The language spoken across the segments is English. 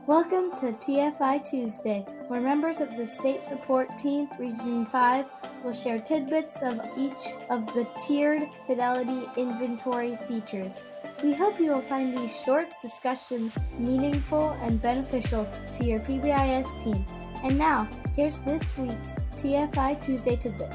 Welcome to TFI Tuesday, where members of the State Support Team, Region 5, will share tidbits of each of the tiered fidelity inventory features. We hope you will find these short discussions meaningful and beneficial to your PBIS team. And now, here's this week's TFI Tuesday tidbit.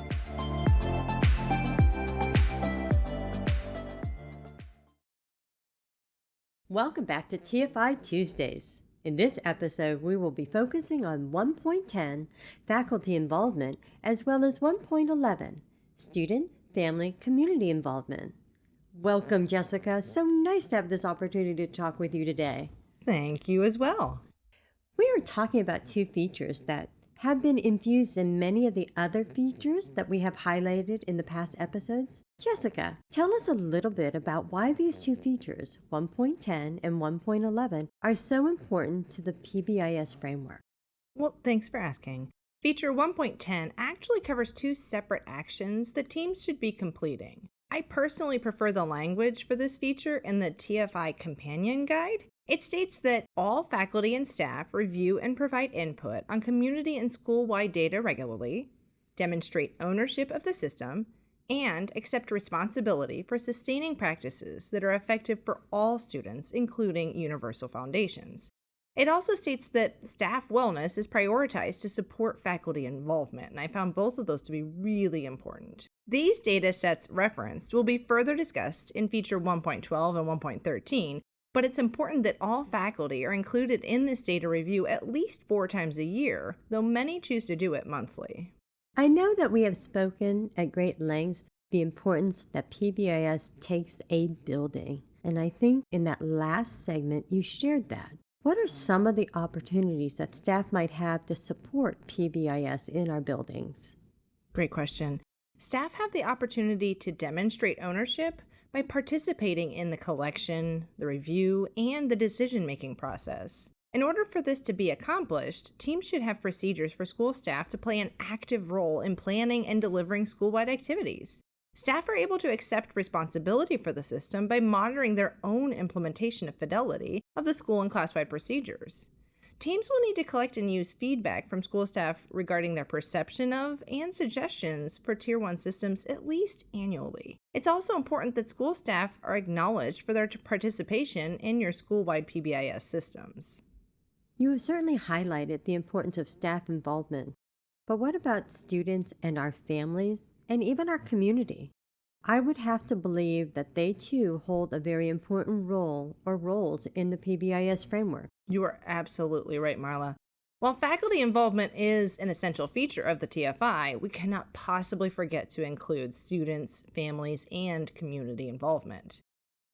Welcome back to TFI Tuesdays. In this episode, we will be focusing on 1.10, faculty involvement, as well as 1.11, student, family, community involvement. Welcome, Jessica. So nice to have this opportunity to talk with you today. Thank you as well. We are talking about two features that have been infused in many of the other features that we have highlighted in the past episodes. Jessica, tell us a little bit about why these two features, 1.10 and 1.11, are so important to the PBIS framework. Well, thanks for asking. Feature 1.10 actually covers two separate actions that teams should be completing. I personally prefer the language for this feature in the TFI Companion Guide. It states that all faculty and staff review and provide input on community and school-wide data regularly, demonstrate ownership of the system, and accept responsibility for sustaining practices that are effective for all students, including universal foundations. It also states that staff wellness is prioritized to support faculty involvement, and I found both of those to be really important. These data sets referenced will be further discussed in feature 1.12 and 1.13, but it's important that all faculty are included in this data review at least 4 times a year, though many choose to do it monthly. I know that we have spoken at great lengths the importance that PBIS takes a building, and I think in that last segment you shared that. What are some of the opportunities that staff might have to support PBIS in our buildings? Great question. Staff have the opportunity to demonstrate ownership by participating in the collection, the review, and the decision-making process. In order for this to be accomplished, teams should have procedures for school staff to play an active role in planning and delivering school-wide activities. Staff are able to accept responsibility for the system by monitoring their own implementation of fidelity of the school and class-wide procedures. Teams will need to collect and use feedback from school staff regarding their perception of and suggestions for Tier 1 systems at least annually. It's also important that school staff are acknowledged for their participation in your school-wide PBIS systems. You have certainly highlighted the importance of staff involvement, but what about students and our families and even our community? I would have to believe that they too hold a very important role or roles in the PBIS framework. You are absolutely right, Marla. While faculty involvement is an essential feature of the TFI, we cannot possibly forget to include students, families, and community involvement.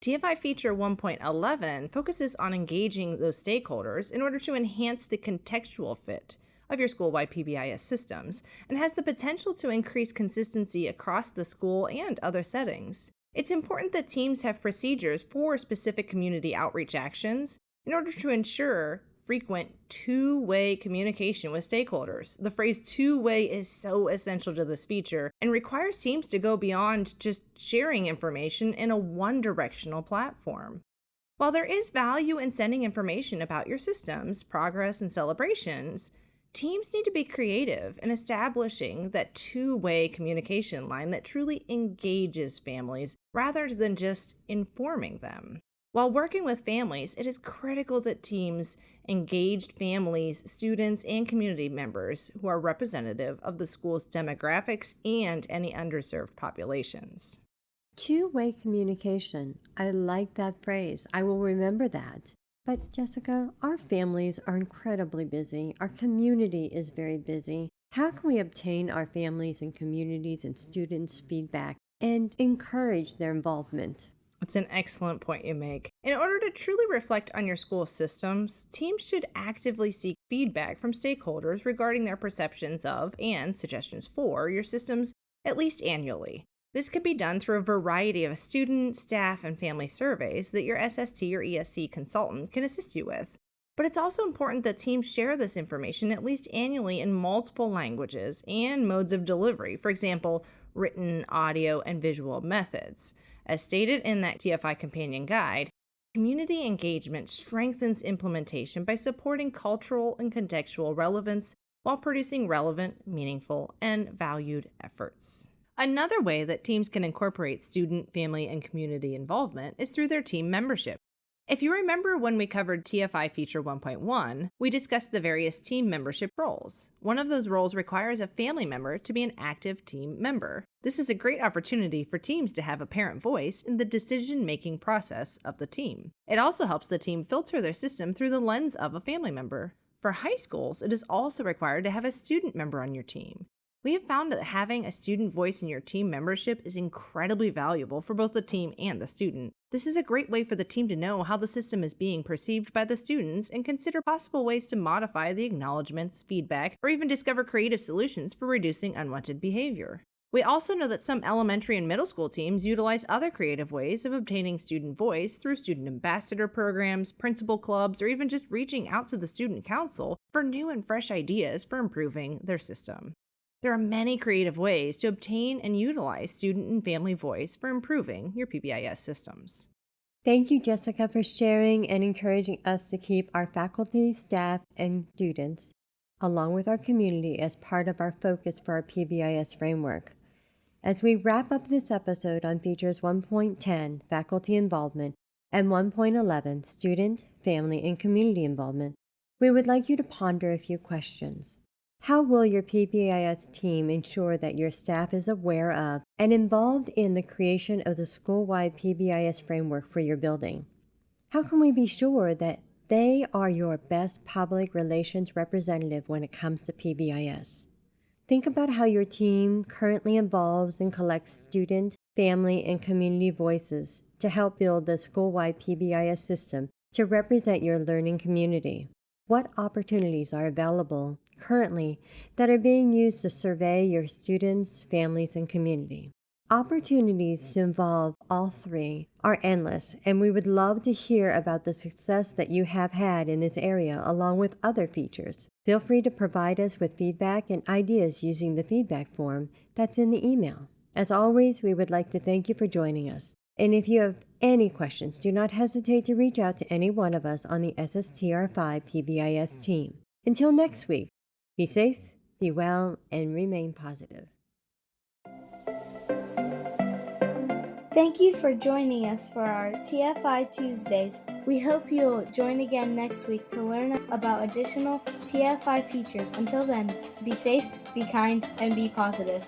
TFI feature 1.11 focuses on engaging those stakeholders in order to enhance the contextual fit of your school-wide PBIS systems and has the potential to increase consistency across the school and other settings. It's important that teams have procedures for specific community outreach actions in order to ensure frequent two-way communication with stakeholders. The phrase two-way is so essential to this feature and requires teams to go beyond just sharing information in a one-directional platform. While there is value in sending information about your systems, progress, and celebrations, teams need to be creative in establishing that two-way communication line that truly engages families rather than just informing them. While working with families, it is critical that teams engage families, students, and community members who are representative of the school's demographics and any underserved populations. Two-way communication. I like that phrase. I will remember that. But Jessica, our families are incredibly busy. Our community is very busy. How can we obtain our families and communities and students' feedback and encourage their involvement? It's an excellent point you make. In order to truly reflect on your school systems, teams should actively seek feedback from stakeholders regarding their perceptions of and suggestions for your systems at least annually. This can be done through a variety of student, staff, and family surveys that your SST or ESC consultant can assist you with. But it's also important that teams share this information at least annually in multiple languages and modes of delivery, for example, written, audio, and visual methods. As stated in that TFI Companion Guide, community engagement strengthens implementation by supporting cultural and contextual relevance while producing relevant, meaningful, and valued efforts. Another way that teams can incorporate student, family, and community involvement is through their team membership. If you remember when we covered TFI Feature 1.1, we discussed the various team membership roles. One of those roles requires a family member to be an active team member. This is a great opportunity for teams to have a parent voice in the decision-making process of the team. It also helps the team filter their system through the lens of a family member. For high schools, it is also required to have a student member on your team. We have found that having a student voice in your team membership is incredibly valuable for both the team and the student. This is a great way for the team to know how the system is being perceived by the students and consider possible ways to modify the acknowledgments, feedback, or even discover creative solutions for reducing unwanted behavior. We also know that some elementary and middle school teams utilize other creative ways of obtaining student voice through student ambassador programs, principal clubs, or even just reaching out to the student council for new and fresh ideas for improving their system. There are many creative ways to obtain and utilize student and family voice for improving your PBIS systems. Thank you, Jessica, for sharing and encouraging us to keep our faculty, staff, and students, along with our community, as part of our focus for our PBIS framework. As we wrap up this episode on Features 1.10, Faculty Involvement, and 1.11, Student, Family, and Community Involvement, we would like you to ponder a few questions. How will your PBIS team ensure that your staff is aware of and involved in the creation of the school-wide PBIS framework for your building? How can we be sure that they are your best public relations representative when it comes to PBIS? Think about how your team currently involves and collects student, family, and community voices to help build the school-wide PBIS system to represent your learning community. What opportunities are available currently that are being used to survey your students, families, and community? Opportunities to involve all three are endless, and we would love to hear about the success that you have had in this area along with other features. Feel free to provide us with feedback and ideas using the feedback form that's in the email. As always, we would like to thank you for joining us. And if you have any questions, do not hesitate to reach out to any one of us on the SSTR5 PBIS team. Until next week, be safe, be well, and remain positive. Thank you for joining us for our TFI Tuesdays. We hope you'll join again next week to learn about additional TFI features. Until then, be safe, be kind, and be positive.